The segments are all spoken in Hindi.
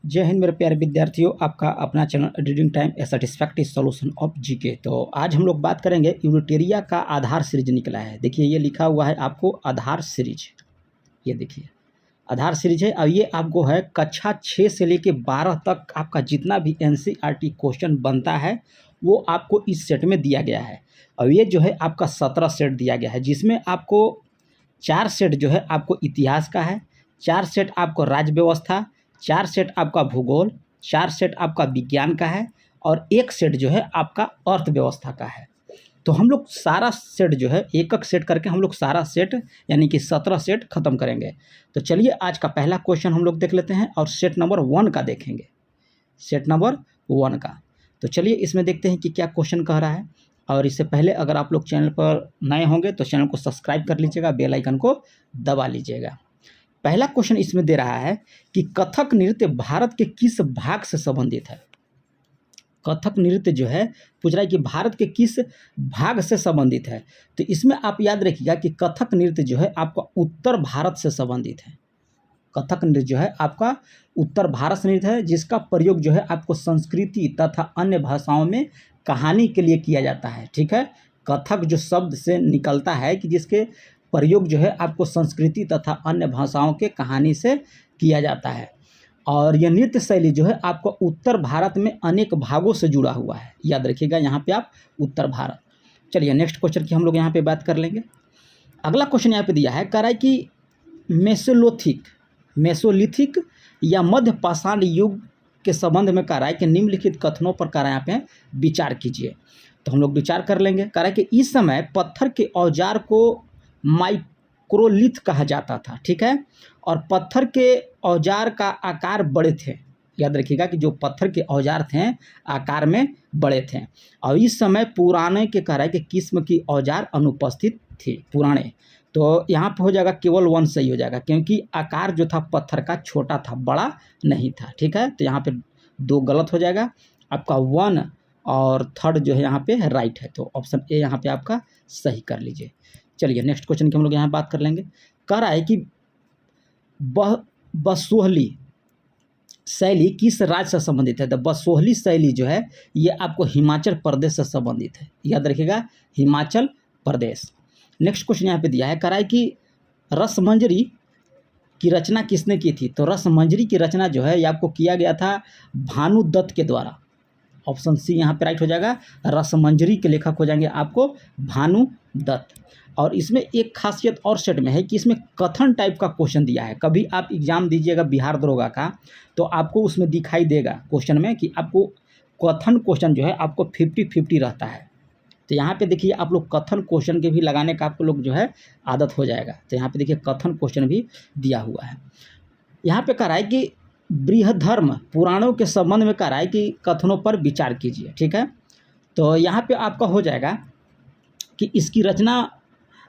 जय हिंद मेरे प्यारे विद्यार्थियों, आपका अपना channel reading time A satisfactory solution of GK. तो आज हम लोग बात करेंगे यूनिटेरिया का आधार सीरीज निकला है। देखिए ये लिखा हुआ है आपको आधार सीरीज, ये देखिए आधार सीरीज है और ये आपको है कक्षा 6 से लेके 12 तक आपका जितना भी एनसीईआरटी क्वेश्चन बनता है वो आपको इस सेट में दिया गया है। और ये जो है आपका 17 सेट दिया गया है, जिसमें आपको 4 सेट जो है आपको इतिहास का है, 4 सेट आपको राज्य व्यवस्था, 4 सेट आपका भूगोल, 4 सेट आपका विज्ञान का है और 1 सेट जो है आपका अर्थव्यवस्था का है। तो हम लोग सारा सेट जो है एक-एक सेट करके हम लोग सारा सेट यानी कि 17 सेट खत्म करेंगे। तो चलिए आज का पहला क्वेश्चन हम लोग देख लेते हैं और सेट नंबर 1 का देखेंगे, सेट नंबर 1 का। तो चलिए इसमें देखते हैं कि क्या क्वेश्चन कह रहा है। और इससे पहले अगर आप लोग चैनल पर नए होंगे तो चैनल को सब्सक्राइब कर लीजिएगा, बेल आइकन को दबा लीजिएगा। पहला क्वेश्चन इसमें दे रहा है कि कथक नृत्य भारत के किस भाग से संबंधित है। कथक नृत्य जो है पूछ रहा है कि भारत के किस भाग से संबंधित है। तो इसमें आप याद रखिएगा कि कथक नृत्य जो है आपका उत्तर भारत से संबंधित है। कथक नृत्य जो है आपका उत्तर भारत से नृत्य है, जिसका प्रयोग जो है आपको संस्कृति तथा अन्य भाषाओं में कहानी के लिए किया जाता है। ठीक है, कथक जो शब्द से निकलता है कि जिसके प्रयोग जो है आपको संस्कृति तथा अन्य भाषाओं के कहानी से किया जाता है। और यह नृत्य शैली जो है आपको उत्तर भारत में अनेक भागों से जुड़ा हुआ है। याद रखिएगा यहाँ पे आप उत्तर भारत। चलिए नेक्स्ट क्वेश्चन की हम लोग यहाँ पे बात कर लेंगे। अगला क्वेश्चन यहाँ पे दिया है, कह रहा है कि मेसोलिथिक या मध्य पाषाण युग के संबंध में कह रहा है कि निम्नलिखित कथनों पर कह रहा है यहाँ पे विचार कीजिए। तो हम लोग विचार कर लेंगे। कह रहा है कि इस समय पत्थर के औजार को माइक्रोलिथ कहा जाता था। ठीक है, और पत्थर के औजार का आकार बड़े थे। याद रखिएगा कि जो पत्थर के औजार थे आकार में बड़े थे। और इस समय पुराने के कह रहा है कि किस्म की औजार अनुपस्थित थे, पुराने। तो यहाँ पे हो जाएगा केवल 1 सही हो जाएगा, क्योंकि आकार जो था पत्थर का छोटा था, बड़ा नहीं था। ठीक है, तो यहाँ पे 2 गलत हो जाएगा आपका, 1 और 3 जो है यहाँ पे राइट है। तो ऑप्शन ए यहाँ पे आपका सही कर लीजिए। चलिए नेक्स्ट क्वेश्चन की हम लोग यहाँ बात कर लेंगे। कह रहा है कि बसोहली शैली किस राज्य से संबंधित है। तो बसोहली शैली जो है ये आपको हिमाचल प्रदेश से संबंधित है। याद रखिएगा हिमाचल प्रदेश। नेक्स्ट क्वेश्चन यहाँ पे दिया है, कह रहा है कि रसमंजरी की रचना किसने की थी। तो रसमंजरी की रचना जो है ये आपको किया गया था भानुदत्त के द्वारा। ऑप्शन सी यहाँ पे राइट हो जाएगा। रसमंजरी के लेखक हो जाएंगे आपको भानुदत्त। और इसमें एक खासियत और सेट में है कि इसमें कथन टाइप का क्वेश्चन दिया है। कभी आप एग्जाम दीजिएगा बिहार दरोगा का तो आपको उसमें दिखाई देगा क्वेश्चन में कि आपको कथन क्वेश्चन जो है आपको 50-50 रहता है। तो यहाँ पे देखिए आप लोग कथन क्वेश्चन के भी लगाने का आपको लोग जो है आदत हो जाएगा। तो यहाँ पे देखिए कथन क्वेश्चन भी दिया हुआ है। यहाँ पे कह रहा है कि बृहधर्म पुराणों के संबंध में कह रहा है कि कथनों पर विचार कीजिए। ठीक है, तो यहाँ पे आपका हो जाएगा कि इसकी रचना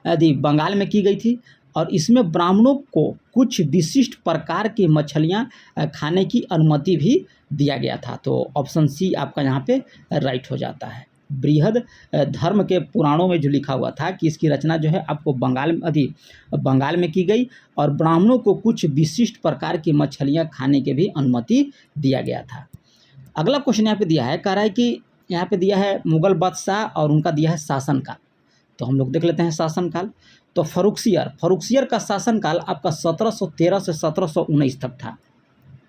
यदि बंगाल में की गई थी और इसमें ब्राह्मणों को कुछ विशिष्ट प्रकार की मछलियाँ खाने की अनुमति भी दिया गया था। तो ऑप्शन सी आपका यहाँ पे राइट हो जाता है। बृहद धर्म के पुराणों में जो लिखा हुआ था कि इसकी रचना जो है आपको बंगाल में की गई और ब्राह्मणों को कुछ विशिष्ट प्रकार की मछलियाँ खाने की भी अनुमति दिया गया था। अगला क्वेश्चन यहाँ पे दिया है, कह रहा है कि यहाँ पे दिया है मुगल बादशाह और उनका दिया है शासनकाल। तो हम लोग देख लेते हैं शासनकाल। तो फर्रुखसियर का शासनकाल आपका 1713 से 1719 तक था।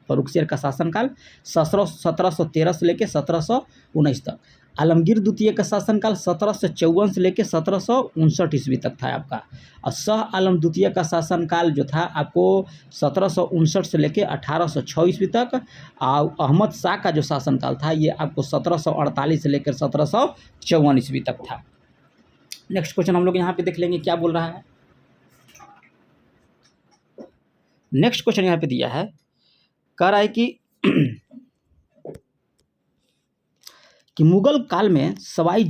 फर्रुखसियर का शासनकाल 1713 से लेकर 1719 तक। आलमगीर द्वितीय का शासनकाल 1754 से लेकर 1759 ईस्वी तक था आपका। और शाह आलम द्वितीय का शासनकाल जो था आपको 1759 से लेकर 1806 ईस्वी तक। और अहमद शाह का जो शासनकाल था ये आपको 1748 से लेकर 1754 ईस्वी तक था। नेक्स्ट क्वेश्चन हम लोग यहाँ पे देख लेंगे क्या बोल रहा है। नेक्स्ट क्वेश्चन यहाँ पे दिया है, कह रहा है कि मुगल काल में सवाई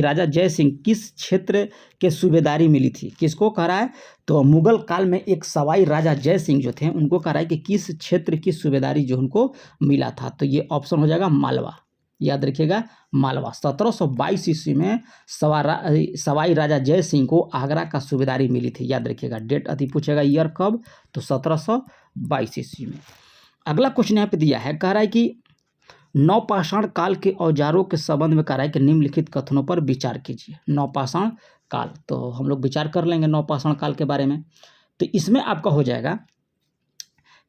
राजा जय सिंह किस क्षेत्र के सूबेदारी मिली थी। किसको कह रहा है, तो मुगल काल में एक सवाई राजा जय सिंह जो थे उनको कह रहा है कि किस क्षेत्र की सूबेदारी जो उनको मिला था। तो ये ऑप्शन हो जाएगा मालवा। याद रखिएगा मालवा। 1722 ईस्वी में सवाई राजा जय सिंह को आगरा का सूबेदारी मिली थी। याद रखिएगा डेट अति पूछेगा ईयर कब, तो 1722 ईस्वी में। अगला क्वेश्चन यहाँ पे दिया है, कह रहा है कि नवपाषाण काल के औजारों के संबंध में कह रहा है कि निम्नलिखित कथनों पर विचार कीजिए। नवपाषाण काल, तो हम लोग विचार कर लेंगे नवपाषाण काल के बारे में। तो इसमें आपका हो जाएगा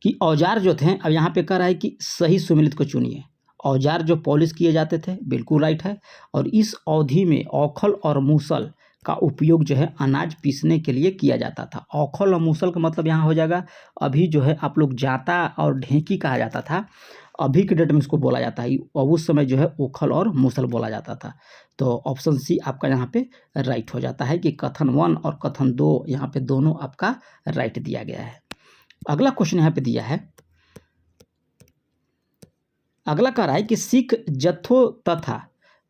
कि औजार जो थे, अब यहाँ पे कह रहा है कि सही सुमेलित को चुनिए। औजार जो पॉलिश किए जाते थे, बिल्कुल राइट है। और इस अवधि में औखल और मूसल का उपयोग जो है अनाज पीसने के लिए किया जाता था। औखल और मूसल का मतलब यहाँ हो जाएगा, अभी जो है आप लोग जांता और ढेंकी कहा जाता था, अभी के डेट में इसको बोला जाता है, और उस समय जो है ओखल और मूसल बोला जाता था। तो ऑप्शन सी आपका यहाँ पे राइट हो जाता है कि कथन 1 और कथन 2 यहाँ पे दोनों आपका राइट दिया गया है। अगला क्वेश्चन यहाँ पे दिया है, अगला कह रहा है कि सिख जत्थों तथा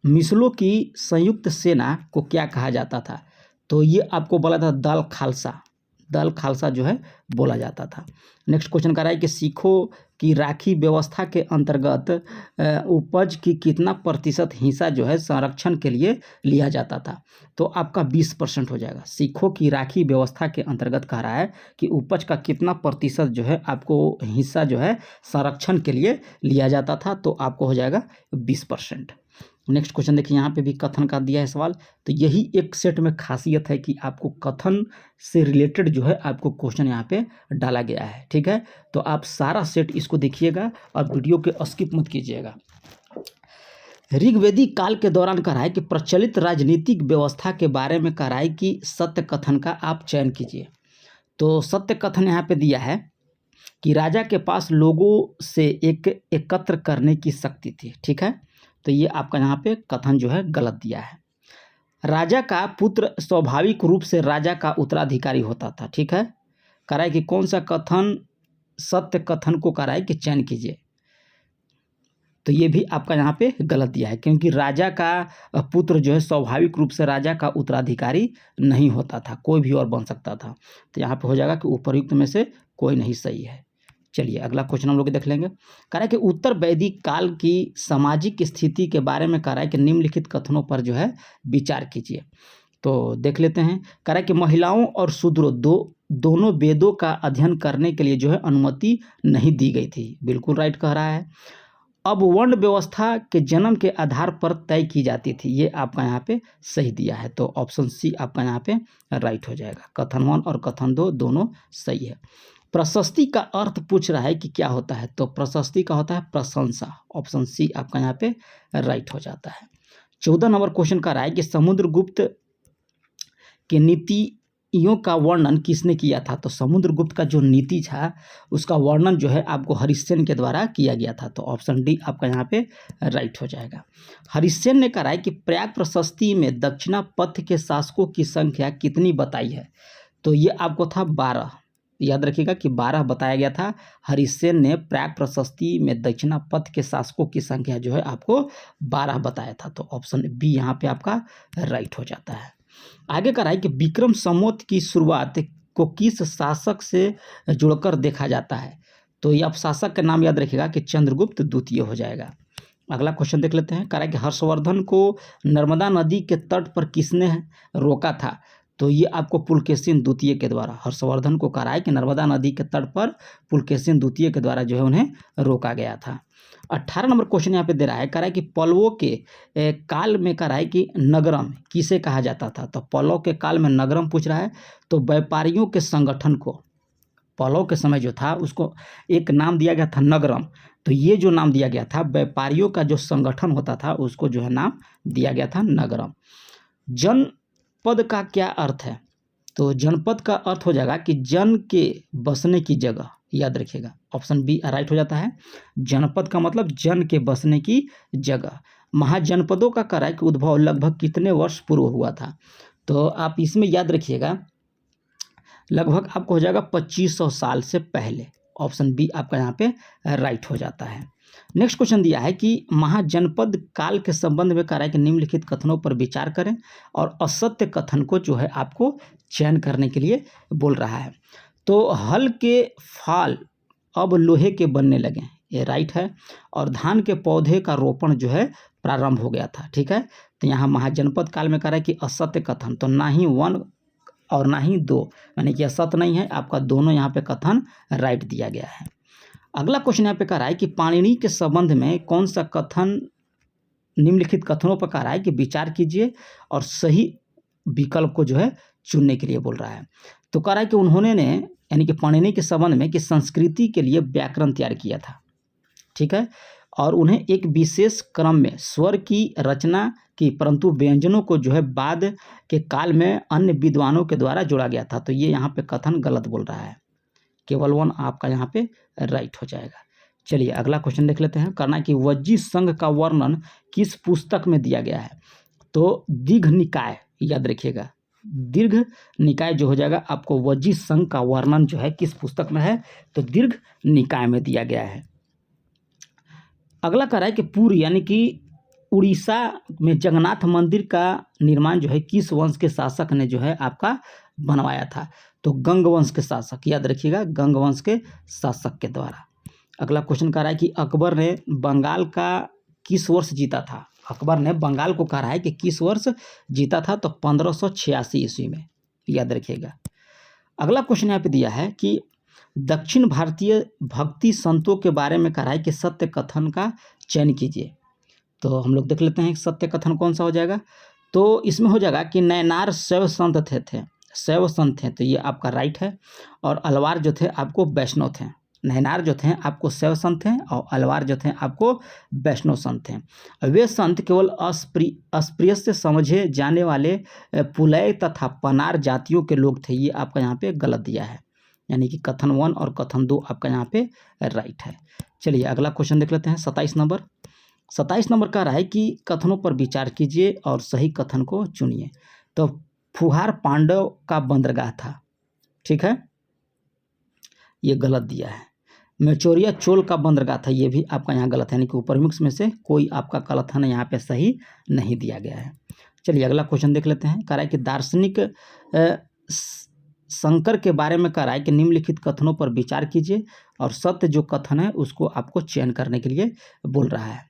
मिसलों की संयुक्त सेना को क्या कहा जाता था। तो ये आपको बोला था दल खालसा, दल खालसा जो है बोला जाता था। नेक्स्ट क्वेश्चन कह रहा है कि सिखों की राखी व्यवस्था के अंतर्गत उपज की कितना प्रतिशत हिस्सा जो है संरक्षण के लिए लिया जाता था। तो आपका 20% हो जाएगा। सिखों की राखी व्यवस्था के अंतर्गत कह रहा है कि उपज का कितना प्रतिशत जो है आपको हिस्सा जो है संरक्षण के लिए लिया जाता था, तो आपको हो जाएगा 20%। नेक्स्ट क्वेश्चन देखिए, यहाँ पे भी कथन का दिया है सवाल। तो यही एक सेट में खासियत है कि आपको कथन से रिलेटेड जो है आपको क्वेश्चन यहाँ पे डाला गया है, ठीक है। तो आप सारा सेट इसको देखिएगा और वीडियो के स्किप मत कीजिएगा। ऋग्वेदी काल के दौरान कह रहा है कि प्रचलित राजनीतिक व्यवस्था के बारे में कह रहा है कि सत्य कथन का आप चयन कीजिए। तो सत्य कथन यहाँ पे दिया है कि राजा के पास लोगों से एकत्र करने की शक्ति थी, ठीक है। तो ये आपका यहाँ पे कथन जो है गलत दिया है। राजा का पुत्र स्वाभाविक रूप से राजा का उत्तराधिकारी होता था, ठीक है। कह रहा है कि कौन सा कथन सत्य कथन को कह रहा है कि चयन कीजिए। तो ये भी आपका यहाँ पे गलत दिया है, क्योंकि राजा का पुत्र जो है स्वाभाविक रूप से राजा का उत्तराधिकारी नहीं होता था, कोई भी और बन सकता था। तो यहाँ पे हो जाएगा कि उपर्युक्त में से कोई नहीं सही है। चलिए अगला क्वेश्चन हम लोग देख लेंगे। कह रहा है कि उत्तर वैदिक काल की सामाजिक स्थिति के बारे में कह रहा है कि निम्नलिखित कथनों पर जो है विचार कीजिए। तो देख लेते हैं। कह रहा है कि महिलाओं और शूद्रों दोनों वेदों का अध्ययन करने के लिए जो है अनुमति नहीं दी गई थी, बिल्कुल राइट कह रहा है। अब वर्ण व्यवस्था के जन्म के आधार पर तय की जाती थी, ये आपका यहाँ पे सही दिया है। तो ऑप्शन सी आपका यहाँ पे राइट हो जाएगा। कथन 1 और कथन 2 दोनों सही है। प्रशस्ति का अर्थ पूछ रहा है कि क्या होता है। तो प्रशस्ति का होता है प्रशंसा। ऑप्शन सी आपका यहाँ पे राइट हो जाता है। 14 नंबर क्वेश्चन का रहा है कि समुद्रगुप्त के नीतियों का वर्णन किसने किया था। तो समुद्रगुप्त का जो नीति था उसका वर्णन जो है आपको हरिश्चंद्र के द्वारा किया गया था। तो ऑप्शन डी आपका यहाँ पे राइट हो जाएगा। हरिश्चंद्र ने कहा है कि प्रयाग प्रशस्ति में दक्षिणा पथ के शासकों की संख्या कितनी बताई है। तो ये आपको था 12, याद रखिएगा कि 12 बताया गया था। हरिसेन ने प्रयाग प्रशस्ति में दक्षिणा पथ के शासकों की संख्या जो है आपको 12 बताया था। तो ऑप्शन बी यहाँ पे आपका राइट हो जाता है। आगे का है कि विक्रम संवत की शुरुआत को किस शासक से जुड़कर देखा जाता है। तो ये आप शासक का नाम याद रखिएगा कि चंद्रगुप्त द्वितीय हो जाएगा। अगला क्वेश्चन देख लेते हैं। कह रहा है कि हर्षवर्धन को नर्मदा नदी के तट पर किसने रोका था। तो ये आपको पुलकेशिन द्वितीय के द्वारा, हर्षवर्धन को कह रहा है कि नर्मदा नदी के तट पर पुलकेशिन द्वितीय के द्वारा जो है उन्हें रोका गया था। 18 नंबर क्वेश्चन यहाँ पे दे रहा है। कह रहा है कि पल्लवों के काल में कह रहा है कि नगरम किसे कहा जाता था। तो पल्लव के काल में नगरम पूछ रहा है। तो व्यापारियों के संगठन को पल्लव के समय जो था उसको एक नाम दिया गया था नगरम। तो ये जो नाम दिया गया था व्यापारियों का जो संगठन होता था उसको जो है नाम दिया गया था नगरम। जनपद का क्या अर्थ है। तो जनपद का अर्थ हो जाएगा कि जन के बसने की जगह, याद रखिएगा। ऑप्शन बी राइट हो जाता है। जनपद का मतलब जन के बसने की जगह। महाजनपदों का कह रहा है कि उद्भव लगभग कितने वर्ष पूर्व हुआ था। तो आप इसमें याद रखिएगा लगभग आपको हो जाएगा 2500 साल से पहले। ऑप्शन बी आपका यहाँ पे राइट हो जाता है। नेक्स्ट क्वेश्चन दिया है कि महाजनपद काल के संबंध में कह रहा है कि निम्नलिखित कथनों पर विचार करें और असत्य कथन को जो है आपको चयन करने के लिए बोल रहा है। तो हल के फाल अब लोहे के बनने लगे, ये राइट है। और धान के पौधे का रोपण जो है प्रारंभ हो गया था, ठीक है। तो यहाँ महाजनपद काल में कह रहा है कि असत्य कथन, तो ना ही 1 और ना ही 2, यानी कि असत्य नहीं है आपका, दोनों यहाँ पे कथन राइट दिया गया है। अगला क्वेश्चन यहाँ पे कह रहा है कि पाणिनि के संबंध में कौन सा कथन निम्नलिखित कथनों पर कह रहा है कि विचार कीजिए और सही विकल्प को जो है चुनने के लिए बोल रहा है। तो कह रहा है कि उन्होंने ने यानी कि पाणिनि के संबंध में कि संस्कृति के लिए व्याकरण तैयार किया था, ठीक है, और उन्हें एक विशेष क्रम में स्वर की रचना की, परंतु व्यंजनों को जो है बाद के काल में अन्य विद्वानों के द्वारा जोड़ा गया था। तो ये यहाँ पे कथन गलत बोल रहा है, केवल 1 आपका यहाँ पे राइट हो जाएगा। चलिए अगला क्वेश्चन देख लेते हैं। करना है कि वज्जी संघ का वर्णन किस पुस्तक में दिया गया है। तो दीर्घ निकाय, याद रखिएगा, दीर्घ निकाय जो हो जाएगा आपको वज्जी संघ का वर्णन जो है किस पुस्तक में है, तो दीर्घ निकाय में दिया गया है। अगला कह रहा है कि पुरी यानी कि उड़ीसा में जगन्नाथ मंदिर का निर्माण जो है किस वंश के शासक ने जो है आपका बनवाया था। तो गंग वंश के शासक, याद रखिएगा, गंग वंश के शासक के द्वारा। अगला क्वेश्चन कह रहा है कि अकबर ने बंगाल का किस वर्ष जीता था। अकबर ने बंगाल को कह रहा है कि किस वर्ष जीता था, तो 1586 ईस्वी में, याद रखिएगा। अगला क्वेश्चन यहाँ पे दिया है कि दक्षिण भारतीय भक्ति संतों के बारे में कह रहा है कि सत्य कथन का चयन कीजिए। तो हम लोग देख लेते हैं सत्य कथन कौन सा हो जाएगा। तो इसमें हो जाएगा कि नैनार शैव संत थे, शैव संत थे, तो ये आपका राइट है। और अलवार जो थे आपको वैष्णव थे। नैनार जो थे आपको शैव संत थे और अलवार जो थे आपको वैष्णव संत थे। वे संत केवल अस्पृश्य से समझे जाने वाले पुलय तथा पनार जातियों के लोग थे। ये आपका यहाँ पे गलत दिया है, यानी कि कथन 1 और कथन 2 आपका यहाँ पे राइट है। चलिए अगला क्वेश्चन देख लेते हैं। 27 नंबर। 27 नंबर का रहा है कि कथनों पर विचार कीजिए और सही कथन को चुनिए। तो फुहार पांडव का बंदरगाह था, ठीक है, ये गलत दिया है। मेचोरिया चोल का बंदरगाह था, ये भी आपका यहाँ गलत है, यानी कि ऊपरमुख में से कोई आपका कथन यहाँ पे सही नहीं दिया गया है। चलिए अगला क्वेश्चन देख लेते हैं। कह रहा है कि दार्शनिक शंकर के बारे में कह रहा है कि निम्नलिखित कथनों पर विचार कीजिए और सत्य जो कथन है उसको आपको चयन करने के लिए बोल रहा है।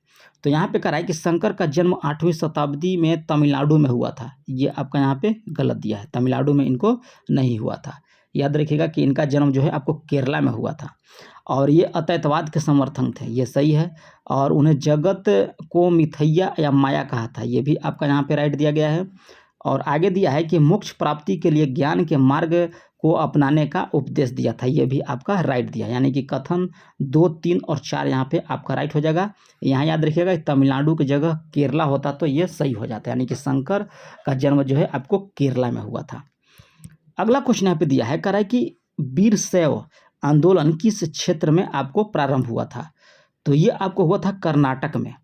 तो यहाँ पे कह रहा है कि शंकर का जन्म 8वीं शताब्दी में तमिलनाडु में हुआ था। ये आपका यहाँ पे गलत दिया है, तमिलनाडु में इनको नहीं हुआ था। याद रखिएगा कि इनका जन्म जो है आपको केरला में हुआ था और ये अद्वैतवाद के समर्थक थे, ये सही है। और उन्हें जगत को मिथैया या माया कहा था, ये भी आपका यहाँ पे राइट दिया गया है। और आगे दिया है कि मोक्ष प्राप्ति के लिए ज्ञान के मार्ग को अपनाने का उपदेश दिया था, ये भी आपका राइट दिया, यानी कि कथन 2, 3 और 4 यहाँ पे आपका राइट हो जाएगा। यहाँ याद रखिएगा तमिलनाडु की जगह केरला होता तो ये सही हो जाता, यानी कि शंकर का जन्म जो है आपको केरला में हुआ था। अगला क्वेश्चन यहाँ पे दिया है, कह रहा है कि वीरशैव आंदोलन किस क्षेत्र में आपको प्रारंभ हुआ था। तो ये आपको हुआ था कर्नाटक में।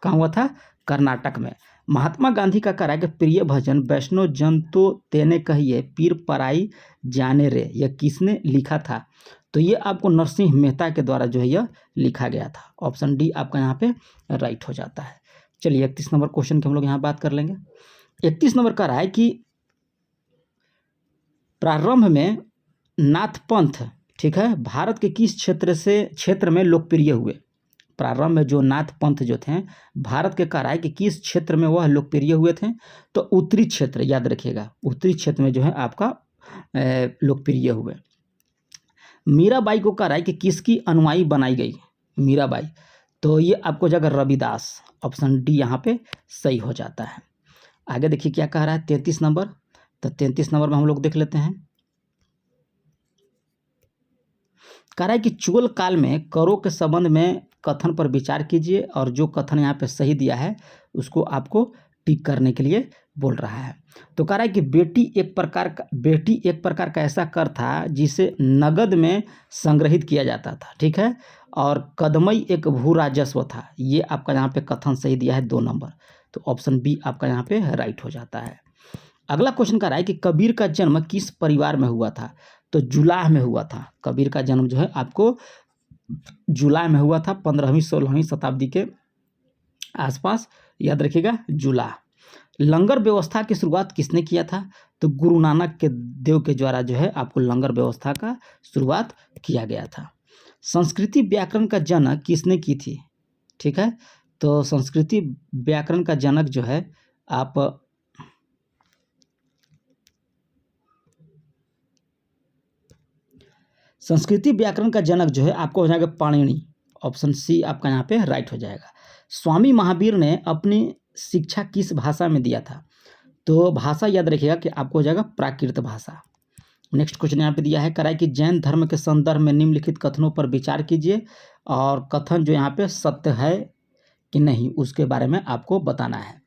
कहाँ हुआ था? कर्नाटक में। महात्मा गांधी का कह रहा है कि प्रिय भजन वैष्णव जन तो तेने कहिए पीर पराई जाने रे, यह किसने लिखा था। तो ये आपको नरसिंह मेहता के द्वारा जो है यह लिखा गया था। ऑप्शन डी आपका यहाँ पे राइट हो जाता है। चलिए 31 नंबर क्वेश्चन की हम लोग यहाँ बात कर लेंगे। 31 नंबर कह रहा है कि प्रारंभ में नाथ पंथ, ठीक है, भारत के किस क्षेत्र में लोकप्रिय हुए। प्रारंभ में जो नाथ पंथ जो थे भारत के कह रहा है कि किस क्षेत्र में वह लोकप्रिय हुए थे। तो उत्तरी क्षेत्र, याद रखिएगा, उत्तरी क्षेत्र में जो है आपका लोकप्रिय हुए। मीराबाई को कह रहा है कि किसकी अनुयायी बनाई गई मीराबाई। तो ये आपको जगह रविदास, ऑप्शन डी यहाँ पे सही हो जाता है। आगे देखिए क्या कह रहा है 33 नंबर। तो 33 नंबर में हम लोग देख लेते हैं। कह रहा है कि चोल काल में करों के संबंध में कथन पर विचार कीजिए और जो कथन यहाँ पे सही दिया है उसको आपको टिक करने के लिए बोल रहा है। तो कह रहा है कि बेटी एक प्रकार का ऐसा कर था जिसे नगद में संग्रहित किया जाता था, ठीक है, और कदमई एक भू राजस्व था। ये आपका यहाँ पे कथन सही दिया है 2 नंबर। तो ऑप्शन बी आपका यहाँ पे राइट हो जाता है। अगला क्वेश्चन कह रहा है कि कबीर का जन्म किस परिवार में हुआ था। तो जुलाह में हुआ था। कबीर का जन्म जो है आपको जुलाह में हुआ था, 15वीं 16वीं शताब्दी के आसपास, याद रखिएगा जुलाह। लंगर व्यवस्था की शुरुआत किसने किया था। तो गुरु नानक के देव के द्वारा जो है आपको लंगर व्यवस्था का शुरुआत किया गया था। संस्कृति व्याकरण का जनक किसने की थी, ठीक है। तो संस्कृति व्याकरण का जनक जो है आप संस्कृति व्याकरण का जनक जो है आपको हो जाएगा पाणिनि, ऑप्शन सी आपका यहाँ पे राइट हो जाएगा। स्वामी महावीर ने अपनी शिक्षा किस भाषा में दिया था? तो भाषा याद रखिएगा कि आपको हो जाएगा प्राकृत भाषा। नेक्स्ट क्वेश्चन यहाँ पे दिया है, कराए कि जैन धर्म के संदर्भ में निम्नलिखित कथनों पर विचार कीजिए और कथन जो यहाँ पे सत्य है कि नहीं उसके बारे में आपको बताना है।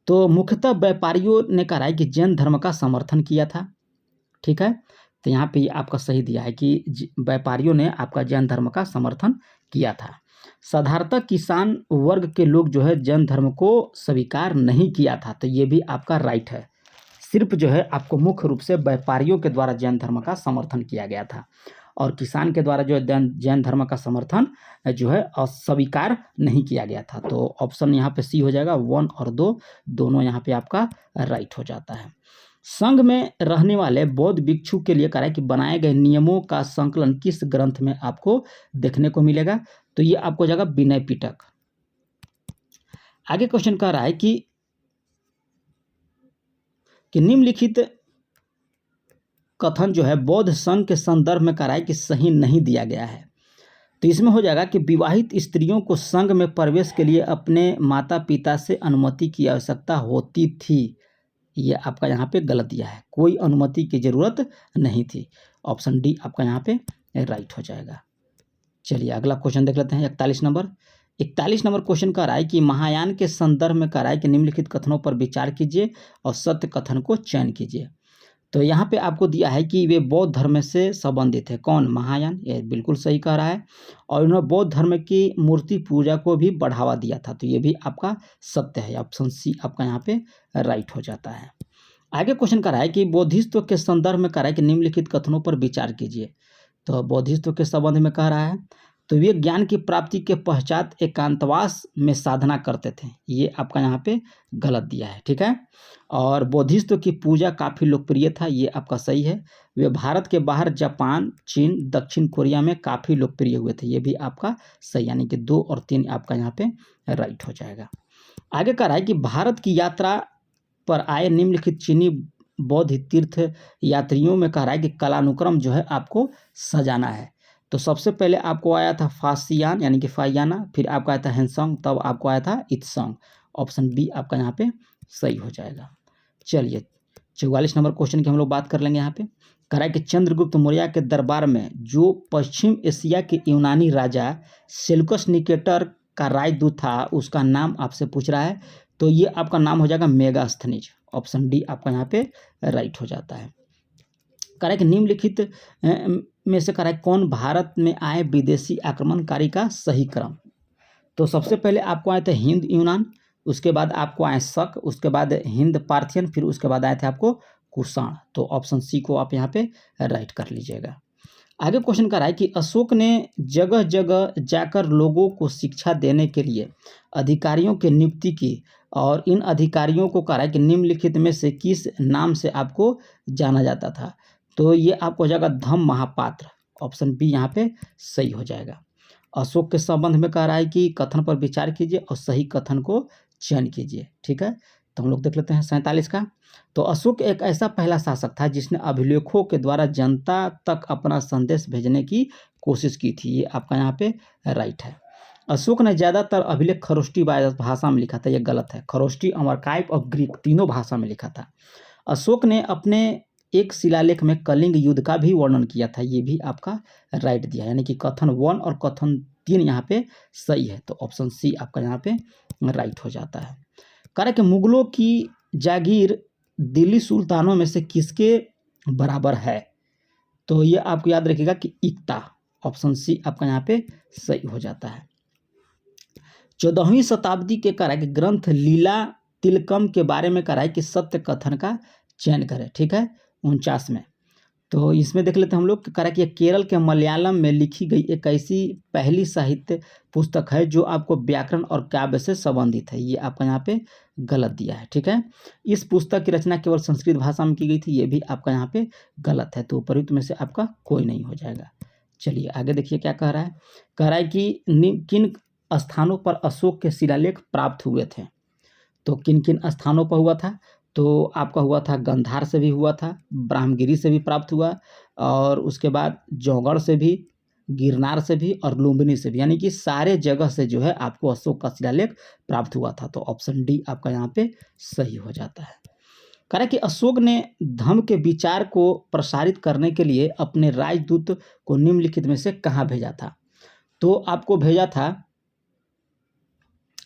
तो मुख्यतः व्यापारियों ने कहा है कि जैन धर्म का समर्थन किया था, ठीक है। तो यहाँ पे आपका सही दिया है कि व्यापारियों ने आपका जैन धर्म का समर्थन किया था। साधारणतः किसान वर्ग के लोग जो है जैन धर्म को स्वीकार नहीं किया था, तो ये भी आपका राइट है। सिर्फ जो है आपको मुख्य रूप से व्यापारियों के द्वारा जैन धर्म का समर्थन किया गया था और किसान के द्वारा जो है जैन धर्म का समर्थन जो है अस्वीकार नहीं किया गया था। तो ऑप्शन यहाँ पे सी हो जाएगा, 1 और 2 दोनों यहाँ पे आपका राइट हो जाता है। संघ में रहने वाले बौद्ध भिक्षु के लिए कहा है कि बनाए गए नियमों का संकलन किस ग्रंथ में आपको देखने को मिलेगा? तो ये आपको हो जाएगा विनय पिटक। आगे क्वेश्चन कह रहा है कि निम्नलिखित कथन जो है बौद्ध संघ के संदर्भ में कह रहा है कि सही नहीं दिया गया है। तो इसमें हो जाएगा कि विवाहित स्त्रियों को संघ में प्रवेश के लिए अपने माता पिता से अनुमति की आवश्यकता होती थी। ये आपका यहाँ पे गलत दिया है, कोई अनुमति की जरूरत नहीं थी। ऑप्शन डी आपका यहाँ पे राइट हो जाएगा। चलिए अगला क्वेश्चन देख लेते हैं। 41 नंबर क्वेश्चन कह रहा है कि महायान के संदर्भ में कह रहा है कि निम्नलिखित कथनों पर विचार कीजिए और सत्य कथन को चयन कीजिए। तो यहाँ पे आपको दिया है कि वे बौद्ध धर्म से संबंधित है। कौन? महायान। ये बिल्कुल सही कह रहा है और इन्होंने बौद्ध धर्म की मूर्ति पूजा को भी बढ़ावा दिया था, तो ये भी आपका सत्य है। ऑप्शन सी आपका यहाँ पे राइट हो जाता है। आगे क्वेश्चन कह रहा है कि बौद्धित्व के संदर्भ में कह रहा है कि निम्नलिखित कथनों पर विचार कीजिए। तो बौद्धित्व के संबंध में कह रहा है तो वे ज्ञान की प्राप्ति के पश्चात एकांतवास में साधना करते थे, ये आपका यहाँ पे गलत दिया है, ठीक है। और बौद्धित्व की पूजा काफ़ी लोकप्रिय था, ये आपका सही है। वे भारत के बाहर जापान, चीन, दक्षिण कोरिया में काफ़ी लोकप्रिय हुए थे, ये भी आपका सही, यानी कि 2 और 3 आपका यहाँ पे राइट हो जाएगा। आगे कह रहा है कि भारत की यात्रा पर आए निम्नलिखित चीनी बौद्ध तीर्थ यात्रियों में कह रहा है कि कालानुक्रम जो है आपको सजाना है। तो सबसे पहले आपको आया था फासियान यानी कि फाइयाना, फिर आपका आया था हैंसोंग, तब आपको आया था इत्सोंग। ऑप्शन बी आपका यहाँ पे सही हो जाएगा। चलिए 44 नंबर क्वेश्चन की हम लोग बात कर लेंगे। यहाँ पे कह रहा है कि चंद्रगुप्त मौर्य के दरबार में जो पश्चिम एशिया के यूनानी राजा सेल्यूकस निकेटर का राजदूत था उसका नाम आपसे पूछ रहा है। तो ये आपका नाम हो जाएगा मेगास्थनीज। ऑप्शन डी आपका यहाँ पे राइट हो जाता है। कह रहा है कि निम्नलिखित में से कह रहा है कौन भारत में आए विदेशी आक्रमणकारी का सही क्रम? तो सबसे पहले आपको आए थे हिंद यूनान, उसके बाद आपको आए शक, उसके बाद हिंद पार्थियन, फिर उसके बाद आए थे आपको कुषाण। तो ऑप्शन सी को आप यहाँ पे राइट कर लीजिएगा। आगे क्वेश्चन कर रहा है कि अशोक ने जगह जगह जाकर लोगों को शिक्षा देने के लिए अधिकारियों की नियुक्ति की और इन अधिकारियों को कह रहा है कि निम्नलिखित में से किस नाम से आपको जाना जाता था? तो ये आपको हो जाएगा धम्म महापात्र। ऑप्शन बी यहाँ पे सही हो जाएगा। अशोक के संबंध में कह रहा है कि कथन पर विचार कीजिए और सही कथन को चयन कीजिए, ठीक है। तो हम लोग देख लेते हैं 47 का। तो अशोक एक ऐसा पहला शासक था जिसने अभिलेखों के द्वारा जनता तक अपना संदेश भेजने की कोशिश की थी, ये आपका यहाँ पे राइट है। अशोक ने ज़्यादातर अभिलेख खरोष्टी भाषा में लिखा था, ये गलत है। खरोष्टी, अमरकाइव और ग्रीक तीनों भाषा में लिखा था। अशोक ने अपने एक शिलालेख में कलिंग युद्ध का भी वर्णन किया था, ये भी आपका राइट दिया, यानी कि कथन 1 और कथन 3 यहाँ पे सही है। तो ऑप्शन सी आपका यहाँ पे राइट हो जाता है। कह कि मुगलों की जागीर दिल्ली सुल्तानों में से किसके बराबर है? तो ये आपको याद रखिएगा कि इक्ता। ऑप्शन सी आपका यहाँ पे सही हो जाता है। 14वीं शताब्दी के कह रहा है कि ग्रंथ लीला तिलकम के बारे में कह रहा है कि सत्य कथन का चयन करें, ठीक है। 49 में तो इसमें देख लेते हैं हम लोग। कह रहा है कि केरल के मलयालम में लिखी गई एक ऐसी पहली साहित्य पुस्तक है जो आपको व्याकरण और काव्य से संबंधित है, ये आपका यहाँ पे गलत दिया है, ठीक है। इस पुस्तक की रचना केवल संस्कृत भाषा में की गई थी, ये भी आपका यहाँ पे गलत है। तो उपयुक्त में से आपका कोई नहीं हो जाएगा। चलिए आगे देखिए क्या कह रहा है। कह रहा है कि किन स्थानों पर अशोक के शिलालेख प्राप्त हुए थे? तो किन किन स्थानों पर हुआ था? तो आपका हुआ था गंधार से भी हुआ था, ब्राह्मगिरी से भी प्राप्त हुआ, और उसके बाद जौगढ़ से भी, गिरनार से भी और लुम्बिनी से भी, यानी कि सारे जगह से जो है आपको अशोक का शिलालेख प्राप्त हुआ था। तो ऑप्शन डी आपका यहाँ पे सही हो जाता है। कह रहा है कि अशोक ने धम्म के विचार को प्रसारित करने के लिए अपने राजदूत को निम्नलिखित में से कहाँ भेजा था? तो आपको भेजा था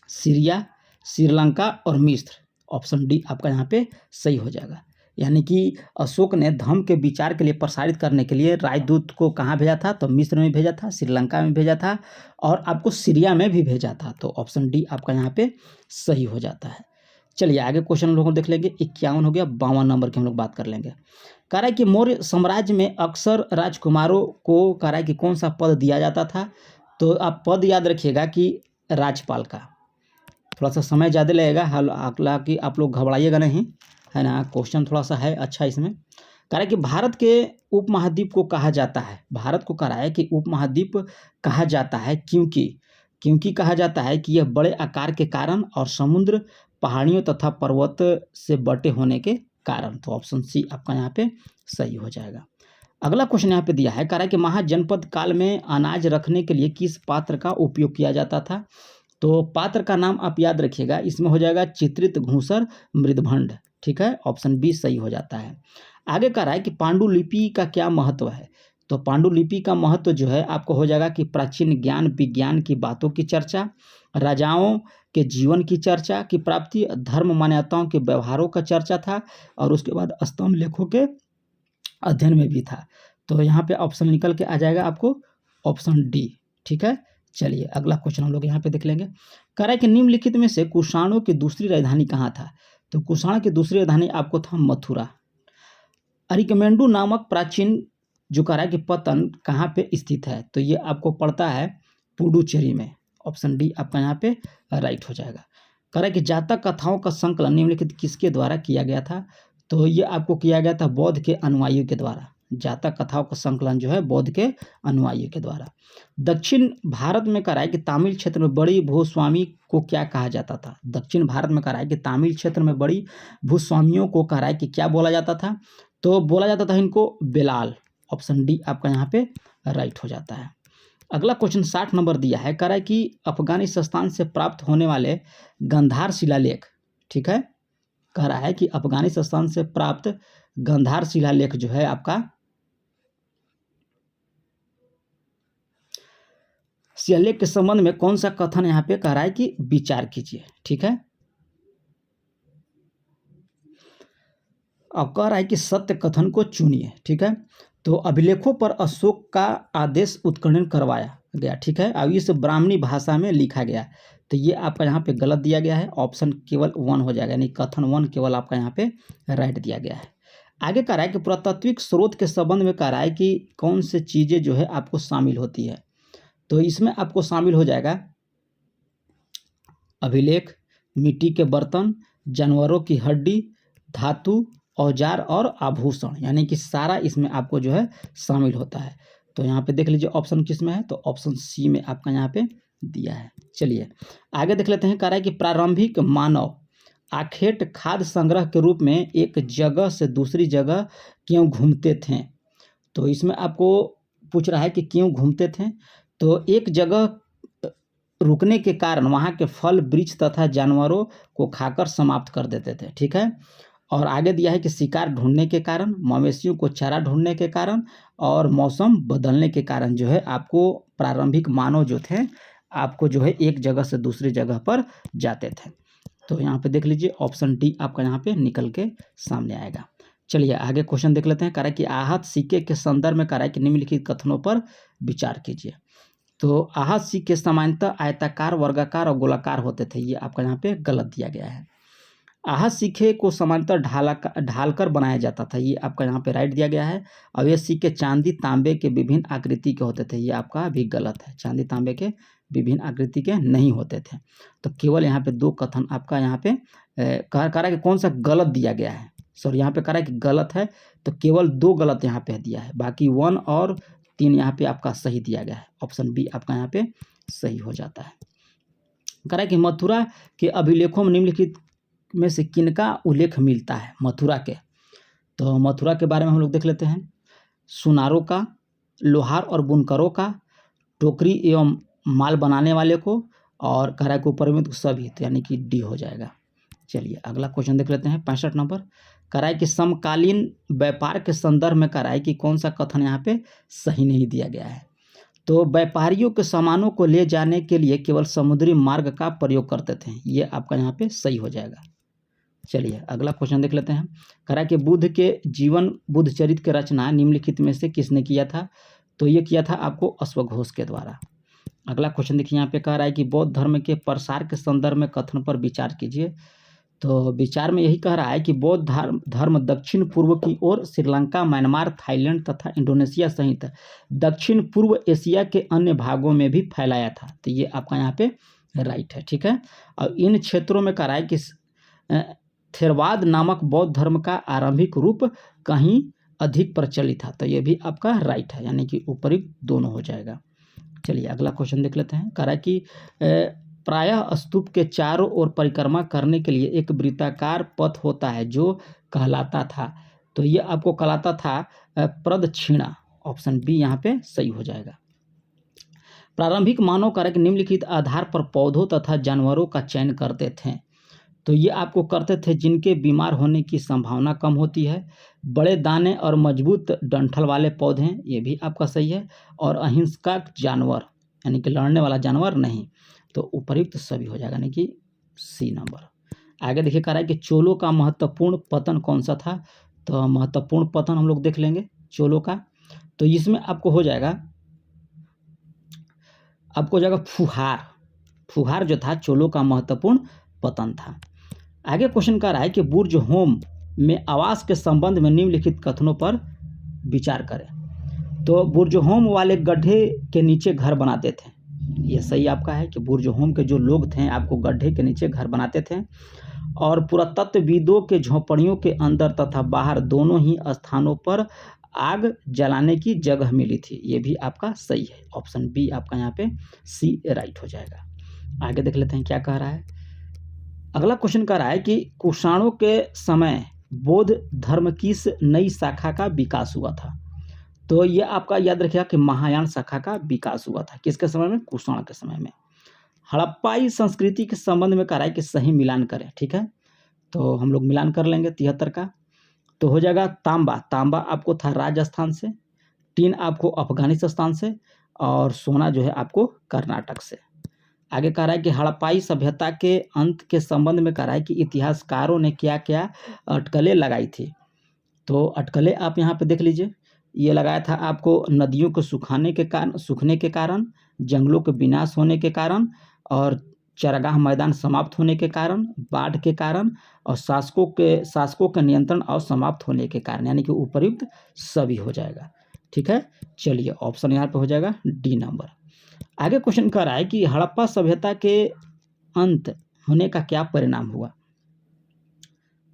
सीरिया, श्रीलंका और मिस्र। ऑप्शन डी आपका यहाँ पे सही हो जाएगा। यानी कि अशोक ने धम्म के विचार के लिए प्रसारित करने के लिए राजदूत को कहाँ भेजा था? तो मिस्र में भेजा था, श्रीलंका में भेजा था और आपको सीरिया में भी भेजा था। तो ऑप्शन डी आपका यहाँ पे सही हो जाता है। चलिए आगे क्वेश्चन हम लोग देख लेंगे। 51 हो गया, 52 नंबर की हम लोग बात कर लेंगे। कह रहा है कि मौर्य साम्राज्य में अक्सर राजकुमारों को कह रहा है कि कौन सा पद दिया जाता था? तो आप पद याद रखिएगा कि राज्यपाल का। थोड़ा सा समय ज़्यादा लगेगा, हालांकि आप लोग घबराइएगा नहीं, है ना। क्वेश्चन थोड़ा सा है अच्छा इसमें। कह रहा है कि भारत के उपमहाद्वीप को कहा जाता है, भारत को कह रहा है कि उपमहाद्वीप कहा जाता है क्योंकि कहा जाता है कि यह बड़े आकार के कारण और समुद्र, पहाड़ियों तथा पर्वत से बटे होने के कारण। तो ऑप्शन सी आपका यहाँ पे सही हो जाएगा। अगला क्वेश्चन यहाँ पे दिया है, कह रहा है कि महाजनपद काल में अनाज रखने के लिए किस पात्र का उपयोग किया जाता था? तो पात्र का नाम आप याद रखिएगा, इसमें हो जाएगा चित्रित, घूसर, मृदभंड। ठीक है, ऑप्शन बी सही हो जाता है। आगे कह रहा है कि पांडुलिपि का क्या महत्व है? तो पांडुलिपि का महत्व जो है आपको हो जाएगा कि प्राचीन ज्ञान विज्ञान की बातों की चर्चा, राजाओं के जीवन की चर्चा की प्राप्ति, धर्म मान्यताओं के व्यवहारों का चर्चा था, और उसके बाद स्तंभ लेखों के अध्ययन में भी था। तो यहाँ पे ऑप्शन निकल के आ जाएगा आपको ऑप्शन डी। ठीक है, चलिए अगला क्वेश्चन हम लोग यहाँ पे देख लेंगे। कह रहा है कि निम्नलिखित में से कुषाणों की दूसरी राजधानी कहाँ था? तो कुषाण की दूसरी राजधानी आपको था मथुरा। अरिकमेंडू नामक प्राचीन जो कह रहा है कि पतन कहाँ पे स्थित है? तो ये आपको पड़ता है पुडुचेरी में। ऑप्शन डी आपका यहाँ पे राइट हो जाएगा। कह रहा है कि जातक कथाओं का संकलन निम्नलिखित किसके द्वारा किया गया था? तो ये आपको किया गया था बौद्ध के अनुयायियों के द्वारा। जातक कथाओं का संकलन जो है बौद्ध के अनुयायियों के द्वारा। दक्षिण भारत में कह रहा है कि तमिल क्षेत्र में बड़ी भूस्वामी को क्या कहा जाता था? दक्षिण भारत में कह रहा है कि तमिल क्षेत्र में बड़ी भूस्वामियों को कह रहा है कि क्या बोला जाता था? तो बोला जाता था इनको बेलाल। ऑप्शन डी आपका यहाँ पे राइट हो जाता है। अगला क्वेश्चन 60 नंबर दिया है, कह रहा है कि अफगानिस्तान से प्राप्त होने वाले गंधार शिलालेख, ठीक है, कह रहा है कि अफगानिस्तान से प्राप्त गंधार शिलालेख जो है आपका शिलालेख के संबंध में कौन सा कथन यहाँ पे कह रहा है कि विचार कीजिए। ठीक है, अब कह रहा है कि सत्य कथन को चुनिए। ठीक है, तो अभिलेखों पर अशोक का आदेश उत्कीर्ण करवाया गया। ठीक है, अब इस ब्राह्मणी भाषा में लिखा गया, तो ये आपका यहाँ पे गलत दिया गया है। ऑप्शन केवल 1 हो जाएगा, यानी कथन 1 केवल आपका यहाँ पे राइट दिया गया है। आगे कह रहा है कि पुरातात्विक स्रोत के संबंध में कह रहा है कि कौन से चीज़ें जो है आपको शामिल होती है? तो इसमें आपको शामिल हो जाएगा अभिलेख, मिट्टी के बर्तन, जानवरों की हड्डी, धातु, औजार और आभूषण, यानी कि सारा इसमें आपको जो है शामिल होता है। तो यहाँ पे देख लीजिए ऑप्शन किस में है, तो ऑप्शन सी में आपका यहाँ पे दिया है। चलिए आगे देख लेते हैं। कह रहा है कि प्रारंभिक मानव आखेट खाद्य संग्रह के रूप में एक जगह से दूसरी जगह क्यों घूमते थे? तो इसमें आपको पूछ रहा है कि क्यों घूमते थे। तो एक जगह रुकने के कारण वहाँ के फल, वृक्ष तथा जानवरों को खाकर समाप्त कर देते थे। ठीक है, और आगे दिया है कि शिकार ढूंढने के कारण, मवेशियों को चारा ढूंढने के कारण और मौसम बदलने के कारण जो है आपको प्रारंभिक मानव जो थे आपको जो है एक जगह से दूसरी जगह पर जाते थे। तो यहाँ पे देख लीजिए ऑप्शन डी आपका यहाँ पे निकल के सामने आएगा। चलिए आगे क्वेश्चन देख लेते हैं। कह रहा है कि आहत सिक्के के संदर्भ में कह रहा है कि निम्नलिखित कथनों पर विचार कीजिए। तो आहत सिक्के सामान्यतः आयताकार, वर्गाकार और गोलाकार होते थे, ये आपका यहाँ पे गलत दिया गया है। आहत सिक्के को सामान्यतः ढालकर बनाया जाता था, ये आपका यहाँ पे राइट दिया गया है। और ये सिक्के चांदी तांबे के विभिन्न आकृति के होते थे, ये आपका भी गलत है। चांदी तांबे के विभिन्न आकृति के नहीं होते थे। तो केवल यहाँ पे 2 कथन आपका यहाँ पे कह रहा है कि कौन सा गलत दिया गया है। सॉरी, यहाँ पे कह रहा है कि गलत है, तो केवल 2 गलत यहाँ पे दिया है, बाकी 1 और 3 यहाँ पे आपका सही दिया गया है। ऑप्शन बी आपका यहाँ पे सही हो जाता है। कह रहा है कि मथुरा के अभिलेखों में निम्नलिखित में से किनका उल्लेख मिलता है मथुरा के? तो मथुरा के बारे में हम लोग देख लेते हैं। सुनारों का, लोहार और बुनकरों का, टोकरी एवं माल बनाने वाले को, और कह रहा है कि ऊपर में तो सभी, तो यानी कि डी हो जाएगा। चलिए अगला क्वेश्चन देख लेते हैं 65 नंबर। कह रहा है कि समकालीन व्यापार के संदर्भ में कह रहा है कि कौन सा कथन यहाँ पे सही नहीं दिया गया है। तो व्यापारियों के सामानों को ले जाने के लिए केवल समुद्री मार्ग का प्रयोग करते थे, ये आपका यहाँ पे सही हो जाएगा। चलिए अगला क्वेश्चन देख लेते हैं। कह रहा है कि बुद्ध के जीवन बुद्ध चरित्र की रचना निम्नलिखित में से किसने किया था? तो ये किया था आपको अश्वघोष के द्वारा। अगला क्वेश्चन देखिए, यहाँ पे कह रहा है कि बौद्ध धर्म के प्रसार के संदर्भ में कथन पर विचार कीजिए। तो विचार में यही कह रहा है कि बौद्ध धर्म दक्षिण पूर्व की ओर श्रीलंका, म्यांमार, थाईलैंड तथा इंडोनेशिया सहित दक्षिण पूर्व एशिया के अन्य भागों में भी फैलाया था। तो ये आपका यहाँ पे राइट है, ठीक है। और इन क्षेत्रों में कह रहा है कि थेरवाद नामक बौद्ध धर्म का आरंभिक रूप कहीं अधिक प्रचलित था। तो ये भी आपका राइट है, यानी कि उपयुक्त दोनों हो जाएगा। चलिए अगला क्वेश्चन देख लेते हैं। कह रहा है कि प्रायः स्तूप के चारों ओर परिक्रमा करने के लिए एक वृत्ताकार पथ होता है जो कहलाता था। तो ये आपको कहलाता था प्रदक्षिणा। ऑप्शन बी यहाँ पे सही हो जाएगा। प्रारंभिक मानव कारक निम्नलिखित आधार पर पौधों तथा जानवरों का चयन करते थे। तो ये आपको करते थे जिनके बीमार होने की संभावना कम होती है, बड़े दाने और मजबूत डंठल वाले पौधे, ये भी आपका सही है, और अहिंसक जानवर, यानी कि लड़ने वाला जानवर नहीं। तो उपयुक्त सभी हो जाएगा, यानी कि सी नंबर। आगे देखिए कह रहा है कि चोलों का महत्वपूर्ण पतन कौन सा था? तो महत्वपूर्ण पतन हम लोग देख लेंगे चोलों का। तो इसमें आपको हो जाएगा फुहार। फुहार जो था चोलों का महत्वपूर्ण पतन था। आगे क्वेश्चन कह रहा है कि बुर्ज होम में आवास के संबंध में निम्नलिखित कथनों पर विचार करें। तो बुर्ज होम वाले गड्ढे के नीचे घर बनाते थे, ये सही आपका है कि बुर्ज होम के जो लोग थे आपको गड्ढे के नीचे घर बनाते थे, और पुरातत्वविदों के झोपड़ियों के अंदर तथा बाहर दोनों ही स्थानों पर आग जलाने की जगह मिली थी, ये भी आपका सही है। ऑप्शन बी आपका यहाँ पे सी राइट हो जाएगा। आगे देख लेते हैं क्या कह रहा है। अगला क्वेश्चन कह रहा है कि कुषाणों के समय बौद्ध धर्म किस नई शाखा का विकास हुआ था? तो ये आपका याद रखिएगा कि महायान शाखा का विकास हुआ था। किसके समय में? कुषाण के समय में। हड़प्पाई संस्कृति के संबंध में कह रहा है कि सही मिलान करें, ठीक है। तो हम लोग मिलान कर लेंगे 73 का। तो हो जाएगा तांबा। तांबा आपको था राजस्थान से, टीन आपको अफगानिस्तान से, और सोना जो है आपको कर्नाटक से। आगे कह रहा है कि हड़प्पाई सभ्यता के अंत के संबंध में कह रहा है कि इतिहासकारों ने क्या क्या अटकलें लगाई थी। तो अटकलें आप यहाँ पे देख लीजिए। ये लगाया था आपको नदियों को सूखने के कारण, जंगलों के विनाश होने के कारण, और चरागाह मैदान समाप्त होने के कारण, बाढ़ के कारण, और शासकों के नियंत्रण और समाप्त होने के कारण, यानी कि उपयुक्त सभी हो जाएगा, ठीक है। चलिए ऑप्शन यहाँ पे हो जाएगा डी नंबर। आगे क्वेश्चन कर रहा है कि हड़प्पा सभ्यता के अंत होने का क्या परिणाम हुआ?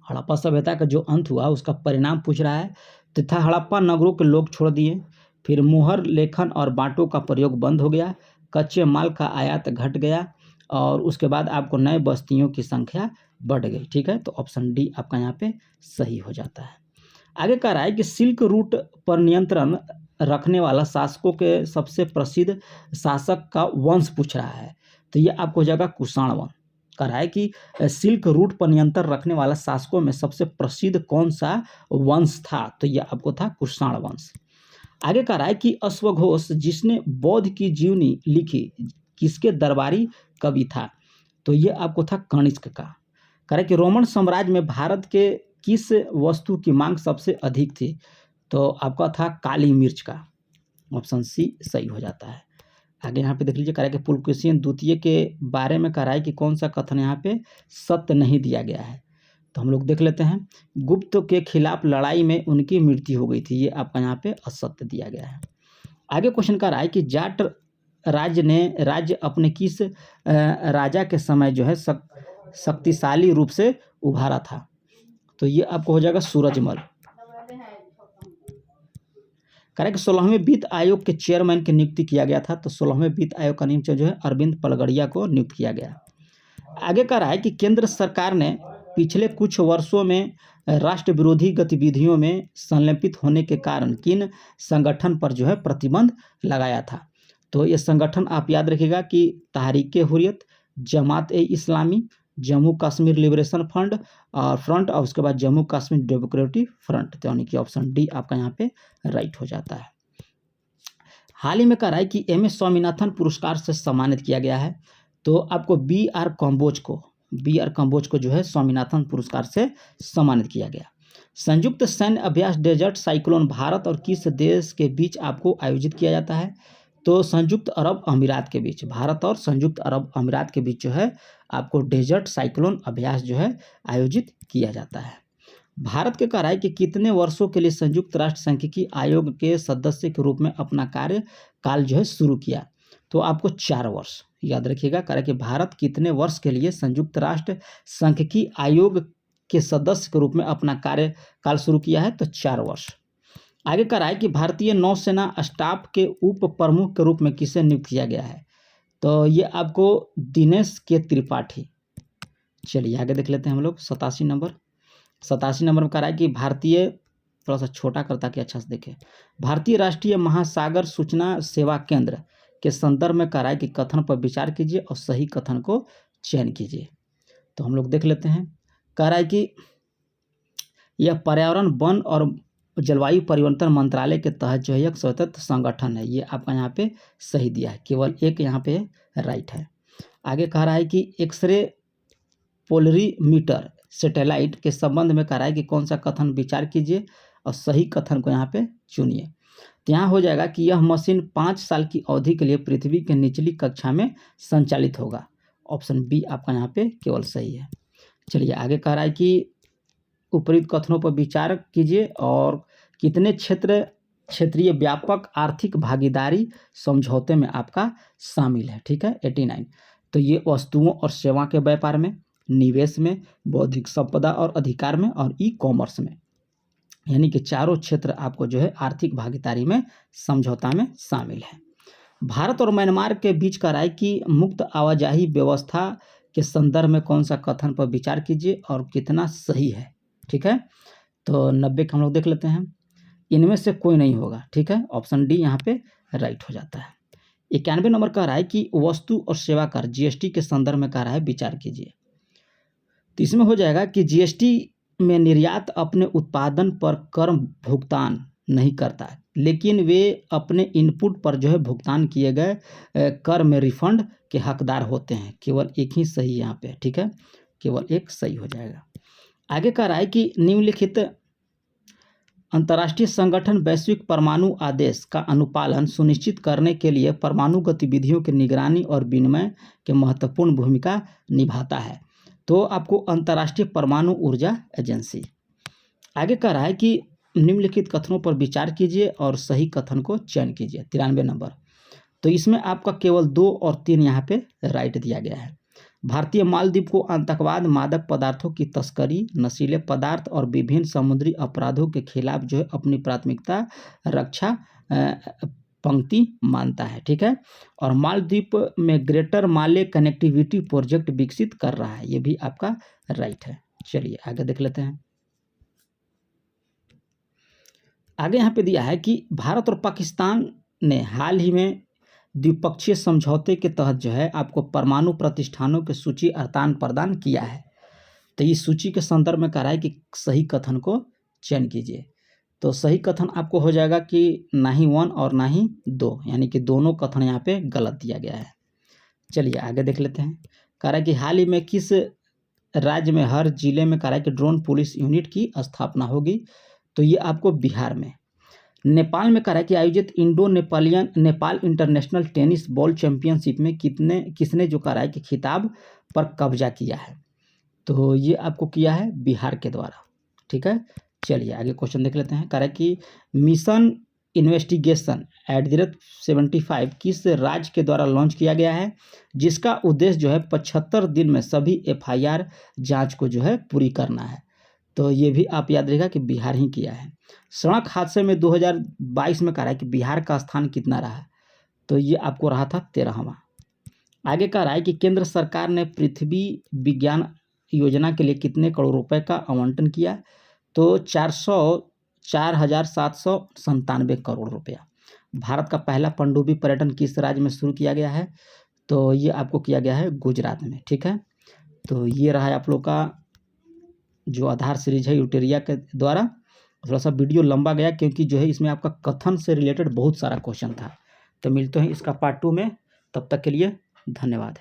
हड़प्पा सभ्यता का जो अंत हुआ उसका परिणाम पूछ रहा है। तथा हड़प्पा नगरों के लोग छोड़ दिए, फिर मुहर लेखन और बांटों का प्रयोग बंद हो गया, कच्चे माल का आयात घट गया, और उसके बाद आपको नए बस्तियों की संख्या बढ़ गई, ठीक है। तो ऑप्शन डी आपका यहाँ पे सही हो जाता है। आगे कह रहा है कि सिल्क रूट पर नियंत्रण रखने वाला शासकों के सबसे प्रसिद्ध शासक का वंश पूछ रहा है। तो ये आपको हो जाएगा कुषाण वंश। कह रहा है कि सिल्क रूट पर नियंत्रण रखने वाला शासकों में सबसे प्रसिद्ध कौन सा वंश था? तो यह आपको था कुषाण वंश। आगे कह रहा है कि अश्वघोष जिसने बौद्ध की जीवनी लिखी किसके दरबारी कवि था? तो ये आपको था कनिष्क का। कह रहा है कि रोमन साम्राज्य में भारत के किस वस्तु की मांग सबसे अधिक थी? तो आपका था काली मिर्च का। ऑप्शन सी सही हो जाता है। आगे यहाँ पे देख लीजिए, कह रहा है कि पुलकेशिन द्वितीय के बारे में कह रहा है कि कौन सा कथन यहाँ पे सत्य नहीं दिया गया है। तो हम लोग देख लेते हैं। गुप्त के खिलाफ लड़ाई में उनकी मृत्यु हो गई थी, ये आपका यहाँ पे असत्य दिया गया है। आगे क्वेश्चन कह रहा है कि जाट राज्य अपने किस राजा के समय जो है शक्तिशाली रूप से उभारा था? तो ये आपको हो जाएगा सूरजमल। कह रहा है कि 16वें वित्त आयोग के चेयरमैन की नियुक्ति किया गया था। तो 16वें वित्त आयोग का नियुक्त जो है अरविंद पलगड़िया को नियुक्त किया गया। आगे कह रहा है कि केंद्र सरकार ने पिछले कुछ वर्षों में राष्ट्र विरोधी गतिविधियों में संलिप्त होने के कारण किन संगठन पर जो है प्रतिबंध लगाया था। तो ये संगठन आप याद रखिएगा कि तहरीक-ए-हुर्रियत, जमात-ए-इस्लामी, जम्मू कश्मीर लिबरेशन फ्रंट और उसके बाद जम्मू कश्मीर डेमोक्रेटिक फ्रंट, तो यानी कि ऑप्शन डी आपका यहाँ पे राइट हो जाता है। हाल ही में कह रहा है कि एम एस स्वामीनाथन पुरस्कार से सम्मानित किया गया है। तो आपको बी आर कंबोज को जो है स्वामीनाथन पुरस्कार से सम्मानित किया गया। संयुक्त सैन्य अभ्यास डेजर्ट साइक्लोन भारत और किस देश के बीच आपको आयोजित किया जाता है। तो संयुक्त अरब अमीरात के बीच, भारत और संयुक्त अरब अमीरात के बीच जो है आपको डेजर्ट साइक्लोन अभ्यास जो है आयोजित किया जाता है। भारत के कह रहा है कि कितने वर्षों के लिए संयुक्त राष्ट्र सांख्यिकी आयोग के सदस्य के रूप में अपना कार्यकाल जो है शुरू किया। तो आपको 4 वर्ष याद रखिएगा। कह रहा है कि भारत कितने वर्ष के लिए संयुक्त राष्ट्र सांख्यिकी आयोग के सदस्य के रूप में अपना कार्यकाल शुरू किया है। तो 4 वर्ष। आगे कह रहा है कि भारतीय नौसेना स्टाफ के उप प्रमुख के रूप में किसे नियुक्त किया गया है। तो ये आपको दिनेश के त्रिपाठी। चलिए आगे देख लेते हैं हम लोग 87 नंबर में कह रहा है कि भारतीय, थोड़ा सा छोटा करता कि अच्छा से देखें, भारतीय राष्ट्रीय महासागर सूचना सेवा केंद्र के संदर्भ में कह रहा है कि कथन पर विचार कीजिए और सही कथन को चयन कीजिए। तो हम लोग देख लेते हैं। कह रहा है कि यह पर्यावरण, वन और जलवायु परिवर्तन मंत्रालय के तहत जो है एक स्वतंत्र संगठन है। ये आपका यहाँ पे सही दिया है, केवल एक यहाँ पे राइट है। आगे कह रहा है कि एक्सरे पोलरीमीटर सैटेलाइट के संबंध में कह रहा है कि कौन सा कथन विचार कीजिए और सही कथन को यहाँ पे चुनिए। तो यहाँ हो जाएगा कि यह मशीन 5 साल की अवधि के लिए पृथ्वी के निचली कक्षा में संचालित होगा। ऑप्शन बी आपका यहाँ पे केवल सही है। चलिए आगे कह रहा है कि उपरोक्त कथनों पर विचार कीजिए और कितने क्षेत्रीय व्यापक आर्थिक भागीदारी समझौते में आपका शामिल है। ठीक है, 89। तो ये वस्तुओं और सेवा के व्यापार में, निवेश में, बौद्धिक संपदा और अधिकार में और ई कॉमर्स में, यानी कि चारों क्षेत्र आपको जो है आर्थिक भागीदारी में समझौता में शामिल है। भारत और म्यांमार के बीच कह रहा है कि मुक्त आवाजाही व्यवस्था के संदर्भ में कौन सा कथन पर विचार कीजिए और कितना सही है। ठीक है, तो 90 का हम लोग देख लेते हैं। इनमें से कोई नहीं होगा। ठीक है, ऑप्शन डी यहाँ पे राइट हो जाता है। 91 नंबर कह रहा है कि वस्तु और सेवा कर जीएसटी के संदर्भ में कह रहा है विचार कीजिए। तो इसमें हो जाएगा कि जीएसटी में निर्यात अपने उत्पादन पर कर भुगतान नहीं करता, लेकिन वे अपने इनपुट पर जो है भुगतान किए गए कर में रिफंड के हकदार होते हैं। केवल एक ही सही यहाँ पे। ठीक है, केवल एक सही हो जाएगा। आगे कह रहा है कि निम्नलिखित अंतर्राष्ट्रीय संगठन वैश्विक परमाणु आदेश का अनुपालन सुनिश्चित करने के लिए परमाणु गतिविधियों की निगरानी और विनिमय के महत्वपूर्ण भूमिका निभाता है। तो आपको अंतर्राष्ट्रीय परमाणु ऊर्जा एजेंसी। आगे कह रहा है कि निम्नलिखित कथनों पर विचार कीजिए और सही कथन को चयन कीजिए। 93 नंबर। तो इसमें आपका केवल 2 और 3 यहाँ पे राइट दिया गया है। भारतीय मालदीव को आतंकवाद, मादक पदार्थों की तस्करी, नशीले पदार्थ और विभिन्न समुद्री अपराधों के खिलाफ जो है अपनी प्राथमिकता रक्षा पंक्ति मानता है। ठीक है, और मालदीव में ग्रेटर माले कनेक्टिविटी प्रोजेक्ट विकसित कर रहा है। ये भी आपका राइट है। चलिए आगे देख लेते हैं। आगे यहाँ पे दिया है कि भारत और पाकिस्तान ने हाल ही में द्विपक्षीय समझौते के तहत जो है आपको परमाणु प्रतिष्ठानों की सूची आदान प्रदान किया है। तो इस सूची के संदर्भ में कह रहा है कि सही कथन को चयन कीजिए। तो सही कथन आपको हो जाएगा कि ना ही 1 और ना ही 2, यानी कि दोनों कथन यहाँ पे गलत दिया गया है। चलिए आगे देख लेते हैं। कह रहा है कि हाल ही में किस राज्य में हर जिले में कह रहा है कि ड्रोन पुलिस यूनिट की स्थापना होगी। तो ये आपको बिहार में। नेपाल में कह रहा है कि आयोजित Nepal international tennis ball championship में किसने जो कह रहा है कि खिताब पर कब्जा किया है। तो ये आपको किया है बिहार के द्वारा। ठीक है, चलिए आगे क्वेश्चन देख लेते हैं। कह रहा है कि मिशन इन्वेस्टिगेशन @75 किस राज्य के द्वारा लॉन्च किया गया है, जिसका उद्देश्य जो है 75 दिन में सभी FIR जांच को जो है पूरी करना है। तो ये भी आप याद रखिएगा कि बिहार ही किया है। सड़क हादसे में 2022 में कह रहा है कि बिहार का स्थान कितना रहा। तो ये आपको रहा था 13वां। आगे कह रहा है कि केंद्र सरकार ने पृथ्वी विज्ञान योजना के लिए कितने करोड़ रुपए का आवंटन किया? तो 4,0797 करोड़ रुपया। भारत का पहला पनडुब्बी पर्यटन किस राज्य में शुरू किया गया है? तो ये आपको किया गया है गुजरात में। ठीक है, तो ये रहा है आप लोग का जो आधार सीरीज है यूटेरिया के द्वारा। थोड़ा सा वीडियो लंबा गया क्योंकि जो है इसमें आपका कथन से रिलेटेड बहुत सारा क्वेश्चन था। तो मिलते हैं इसका पार्ट 2 में, तब तक के लिए धन्यवाद।